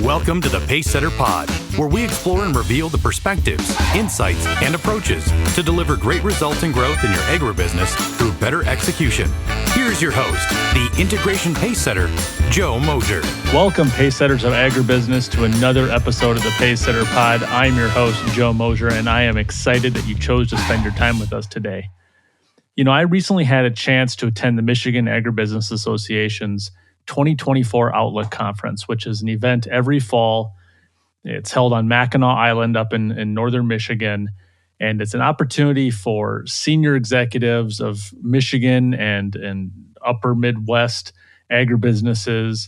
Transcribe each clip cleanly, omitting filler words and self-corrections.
Welcome to the Pacesetter Pod, where we explore and reveal the perspectives, insights, and approaches to deliver great results and growth in your agribusiness through better execution. Here's your host, the Integration Pacesetter, Joe Mosier. Welcome, Pacesetters of Agribusiness, to another episode of the Pacesetter Pod. I'm your host, Joe Mosier, and I am excited that you chose to spend your time with us today. You know, I recently had a chance to attend the Michigan Agribusiness Association's 2024 Outlook Conference, which is an event every fall. It's held on Mackinac Island up in northern Michigan, and it's an opportunity for senior executives of Michigan and upper Midwest agribusinesses,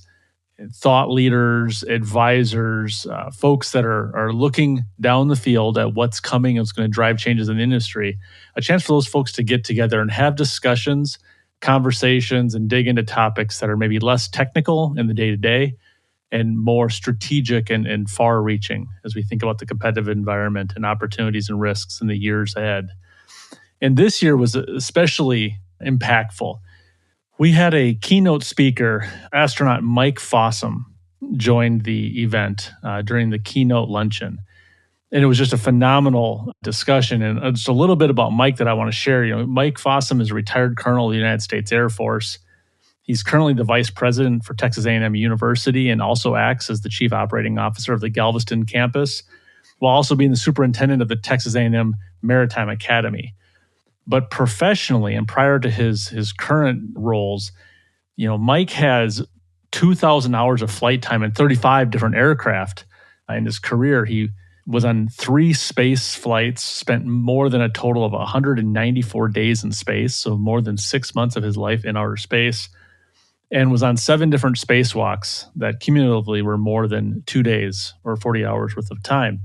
thought leaders, advisors, folks that are looking down the field at what's coming and what's going to drive changes in the industry, a chance for those folks to get together and have discussions, conversations, and dig into topics that are maybe less technical in the day-to-day and more strategic and far-reaching as we think about the competitive environment and opportunities and risks in the years ahead. And this year was especially impactful. We had a keynote speaker, astronaut Mike Fossum, joined the event during the keynote luncheon. And it was just a phenomenal discussion. And just a little bit about Mike that I want to share. You know, Mike Fossum is a retired colonel of the United States Air Force. He's currently the vice president for Texas A&M University and also acts as the chief operating officer of the Galveston campus, while also being the superintendent of the Texas A&M Maritime Academy. But professionally, and prior to his current roles, you know, Mike has 2,000 hours of flight time and 35 different aircraft in his career. He was on 3 space flights, spent more than a total of 194 days in space, so more than 6 months of his life in outer space, and was on 7 different spacewalks that cumulatively were more than 2 days or 40 hours worth of time.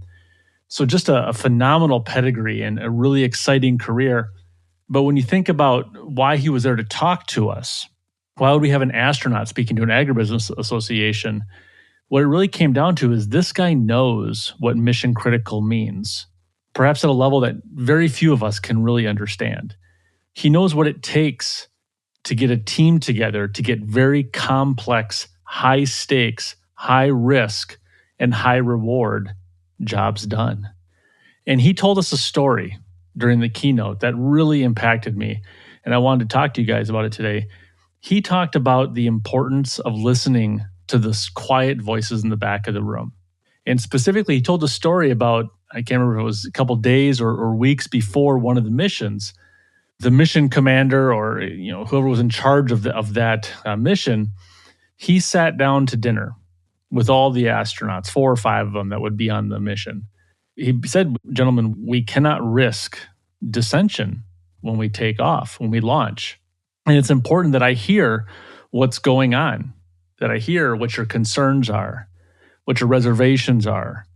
So just a phenomenal pedigree and a really exciting career. But when you think about why he was there to talk to us, why would we have an astronaut speaking to an agribusiness association? What it really came down to is this guy knows what mission critical means, perhaps at a level that very few of us can really understand. He knows what it takes to get a team together to get very complex, high stakes, high risk, and high reward jobs done. And he told us a story during the keynote that really impacted me, and I wanted to talk to you guys about it today. He talked about the importance of listening to the quiet voices in the back of the room. And specifically, he told a story about, I can't remember if it was a couple days or weeks before one of the missions. The mission commander or whoever was in charge of that mission, he sat down to dinner with all the astronauts, 4 or 5 of them that would be on the mission. He said, gentlemen, we cannot risk dissension when we take off, when we launch. And it's important that I hear what's going on, that I hear what your concerns are, what your reservations are,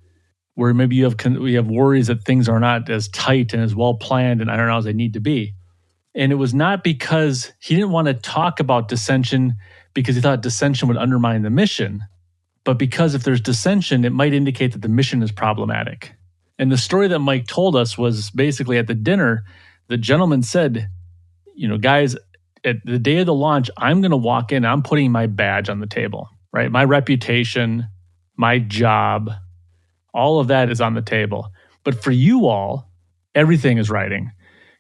where maybe we have worries that things are not as tight and as well planned and ironed out as they need to be. And it was not because he didn't want to talk about dissension because he thought dissension would undermine the mission, but because if there's dissension, it might indicate that the mission is problematic. And the story that Mike told us was basically at the dinner, the gentleman said, guys, at the day of the launch, I'm going to walk in, I'm putting my badge on the table, right? My reputation, my job, all of that is on the table. But for you all, everything is riding.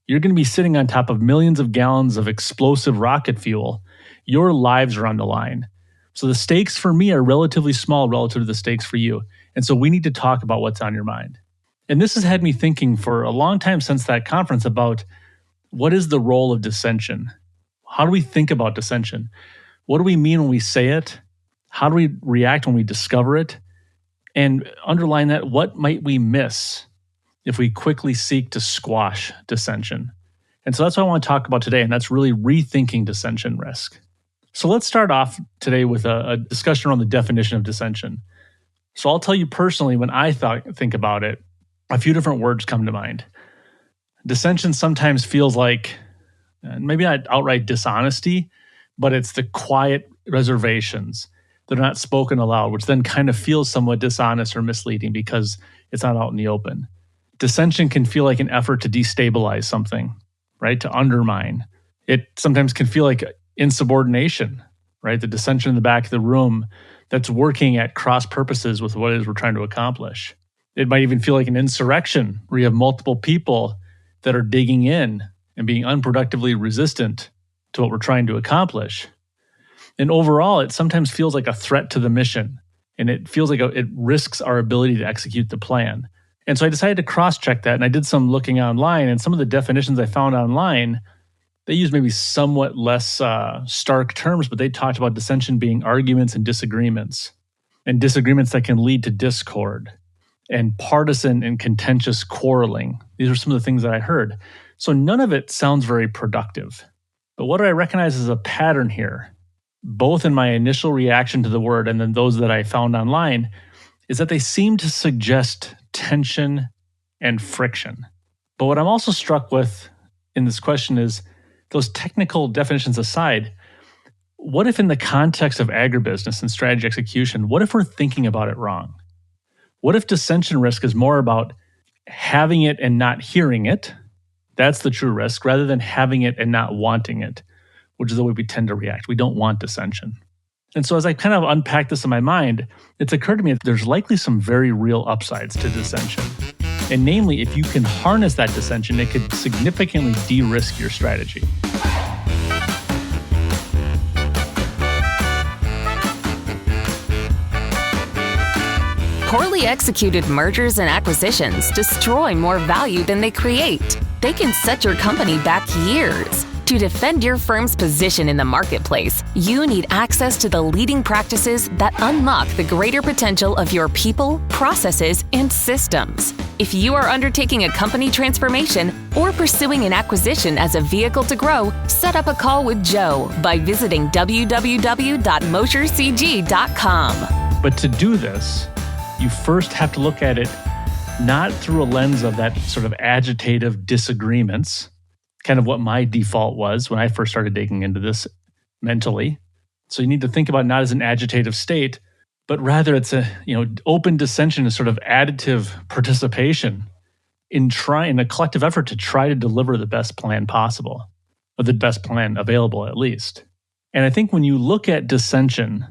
You're going to be sitting on top of millions of gallons of explosive rocket fuel. Your lives are on the line. So the stakes for me are relatively small relative to the stakes for you. And so we need to talk about what's on your mind. And this has had me thinking for a long time since that conference about what is the role of dissension? How do we think about dissension? What do we mean when we say it? How do we react when we discover it? And underline that, what might we miss if we quickly seek to squash dissension? And so that's what I want to talk about today, and that's really rethinking dissension risk. So let's start off today with a discussion around the definition of dissension. So I'll tell you personally, when I think about it, a few different words come to mind. Dissension sometimes feels like, maybe not outright dishonesty, but it's the quiet reservations that are not spoken aloud, which then kind of feels somewhat dishonest or misleading because it's not out in the open. Dissension can feel like an effort to destabilize something, right? To undermine. It sometimes can feel like insubordination, right? The dissension in the back of the room that's working at cross purposes with what it is we're trying to accomplish. It might even feel like an insurrection where you have multiple people that are digging in and being unproductively resistant to what we're trying to accomplish. And overall, it sometimes feels like a threat to the mission, and it feels like it risks our ability to execute the plan. And so I decided to cross-check that, and I did some looking online, and some of the definitions I found online, they use maybe somewhat less stark terms, but they talked about dissension being arguments and disagreements that can lead to discord, and partisan and contentious quarreling. These are some of the things that I heard. So none of it sounds very productive. But what I recognize as a pattern here, both in my initial reaction to the word and then those that I found online, is that they seem to suggest tension and friction. But what I'm also struck with in this question is, those technical definitions aside, what if in the context of agribusiness and strategy execution, what if we're thinking about it wrong? What if dissension risk is more about having it and not hearing it? That's the true risk, rather than having it and not wanting it, which is the way we tend to react. We don't want dissension. And so as I kind of unpack this in my mind, it's occurred to me that there's likely some very real upsides to dissension. And namely, if you can harness that dissension, it could significantly de-risk your strategy. Poorly executed mergers and acquisitions destroy more value than they create. They can set your company back years. To defend your firm's position in the marketplace, you need access to the leading practices that unlock the greater potential of your people, processes, and systems. If you are undertaking a company transformation or pursuing an acquisition as a vehicle to grow, set up a call with Joe by visiting www.moshercg.com. But to do this, you first have to look at it not through a lens of that sort of agitative disagreements, kind of what my default was when I first started digging into this mentally. So you need to think about it not as an agitative state, but rather it's a, open dissension is sort of additive participation in a collective effort to try to deliver the best plan possible, or the best plan available at least. And I think when you look at dissension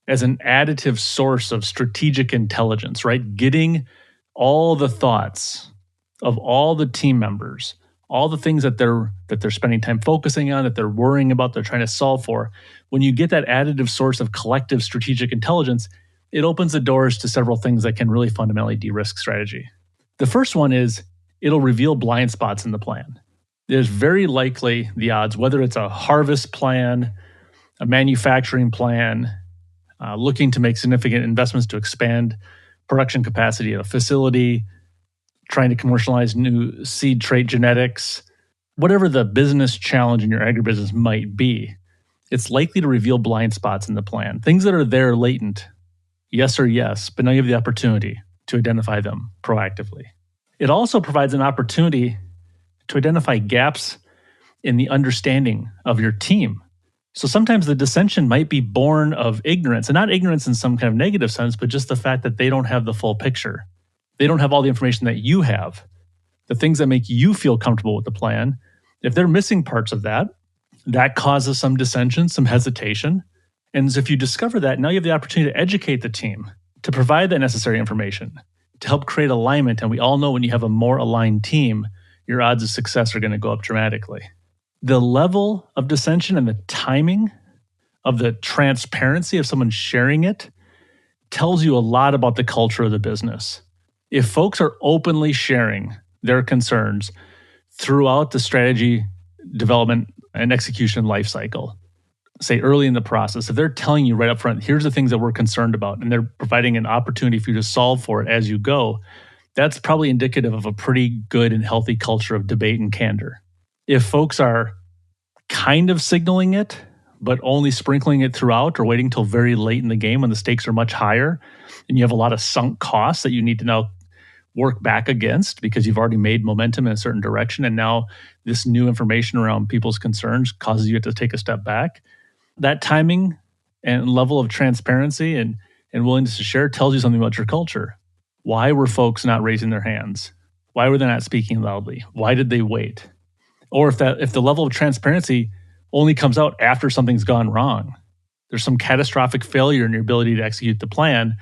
as an additive source of strategic intelligence, right? Getting all the thoughts of all the team members, all the things that they're spending time focusing on, that they're worrying about, they're trying to solve for. When you get that additive source of collective strategic intelligence, it opens the doors to several things that can really fundamentally de-risk strategy. The first one is it'll reveal blind spots in the plan. There's very likely the odds, whether it's a harvest plan, a manufacturing plan, looking to make significant investments to expand production capacity at a facility, trying to commercialize new seed trait genetics, whatever the business challenge in your agribusiness might be, it's likely to reveal blind spots in the plan. Things that are there latent, yes or yes, but now you have the opportunity to identify them proactively. It also provides an opportunity to identify gaps in the understanding of your team. So sometimes the dissension might be born of ignorance, and not ignorance in some kind of negative sense, but just the fact that they don't have the full picture. They don't have all the information that you have, the things that make you feel comfortable with the plan. If they're missing parts of that, that causes some dissension, some hesitation. And if you discover that, now you have the opportunity to educate the team, to provide that necessary information, to help create alignment. And we all know when you have a more aligned team, your odds of success are going to go up dramatically. The level of dissension and the timing of the transparency of someone sharing it tells you a lot about the culture of the business. If folks are openly sharing their concerns throughout the strategy development and execution lifecycle, say early in the process, if they're telling you right up front, here's the things that we're concerned about, and they're providing an opportunity for you to solve for it as you go, that's probably indicative of a pretty good and healthy culture of debate and candor. If folks are kind of signaling it, but only sprinkling it throughout or waiting till very late in the game when the stakes are much higher and you have a lot of sunk costs that you need to now work back against because you've already made momentum in a certain direction, and now this new information around people's concerns causes you to take a step back. That timing and level of transparency and willingness to share tells you something about your culture. Why were folks not raising their hands? Why were they not speaking loudly? Why did they wait? Or if the level of transparency only comes out after something's gone wrong, there's some catastrophic failure in your ability to execute the plan,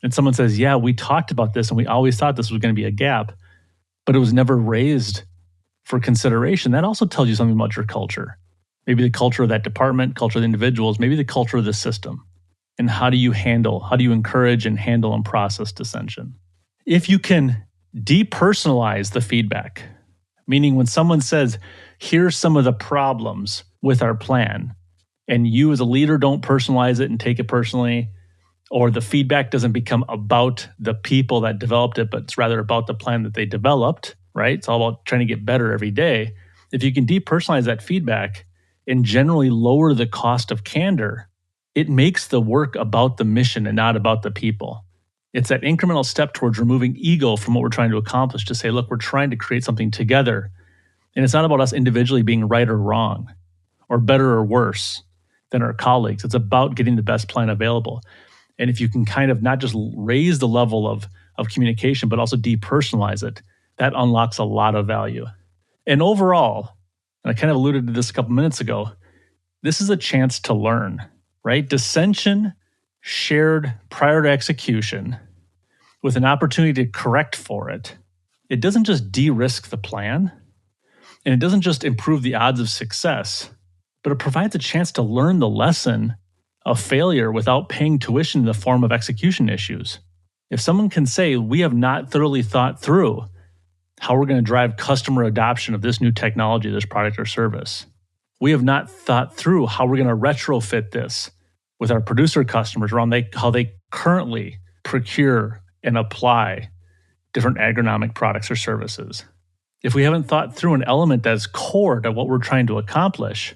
and someone says, yeah, we talked about this and we always thought this was going to be a gap, but it was never raised for consideration, that also tells you something about your culture. Maybe the culture of that department, culture of the individuals, maybe the culture of the system. And how do you encourage and handle and process dissension? If you can depersonalize the feedback, meaning when someone says, here's some of the problems with our plan, and you as a leader don't personalize it and take it personally, or the feedback doesn't become about the people that developed it, but it's rather about the plan that they developed, right? It's all about trying to get better every day. If you can depersonalize that feedback and generally lower the cost of candor, it makes the work about the mission and not about the people. It's that incremental step towards removing ego from what we're trying to accomplish to say, look, we're trying to create something together. And it's not about us individually being right or wrong or better or worse than our colleagues. It's about getting the best plan available. And if you can kind of not just raise the level of communication, but also depersonalize it, that unlocks a lot of value. And overall, and I kind of alluded to this a couple minutes ago, this is a chance to learn, right? Dissension shared prior to execution with an opportunity to correct for it. It doesn't just de-risk the plan, and it doesn't just improve the odds of success, but it provides a chance to learn the lesson of failure without paying tuition in the form of execution issues. If someone can say, we have not thoroughly thought through how we're going to drive customer adoption of this new technology, this product or service. We have not thought through how we're going to retrofit this with our producer customers around how they currently procure and apply different agronomic products or services. If we haven't thought through an element that's core to what we're trying to accomplish,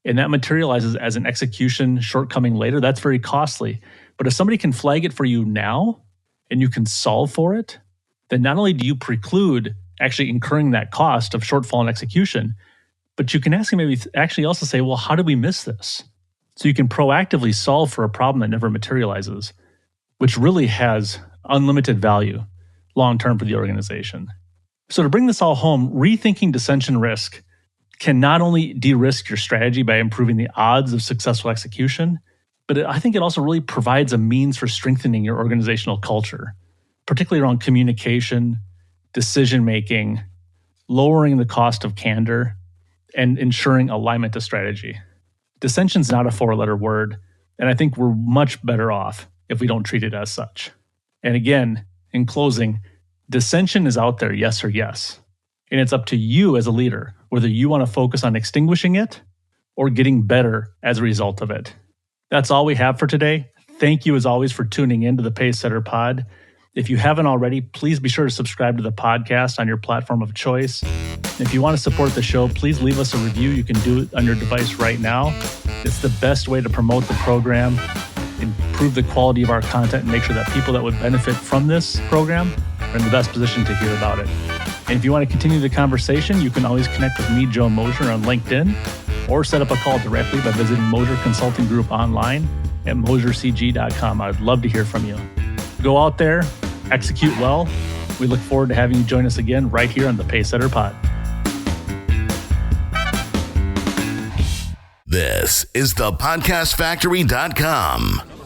and that materializes as an execution shortcoming later, that's very costly. But if somebody can flag it for you now and you can solve for it, then not only do you preclude actually incurring that cost of shortfall in execution, but you can ask them maybe actually also say, well, how did we miss this? So you can proactively solve for a problem that never materializes, which really has unlimited value long-term for the organization. So to bring this all home, rethinking dissension risk can not only de-risk your strategy by improving the odds of successful execution, but I think it also really provides a means for strengthening your organizational culture, particularly around communication, decision-making, lowering the cost of candor, and ensuring alignment to strategy. Dissension is not a four-letter word, and I think we're much better off if we don't treat it as such. And again, in closing, dissension is out there, yes or yes. And it's up to you as a leader, whether you want to focus on extinguishing it or getting better as a result of it. That's all we have for today. Thank you as always for tuning in to the Pacesetter Pod. If you haven't already, please be sure to subscribe to the podcast on your platform of choice. And if you want to support the show, please leave us a review. You can do it on your device right now. It's the best way to promote the program, improve the quality of our content, and make sure that people that would benefit from this program are in the best position to hear about it. And if you want to continue the conversation, you can always connect with me, Joe Mosier, on LinkedIn, or set up a call directly by visiting Mosier Consulting Group online at mosiercg.com. I'd love to hear from you. Go out there, execute well. We look forward to having you join us again right here on the Pacesetter Pod. This is the podcastfactory.com.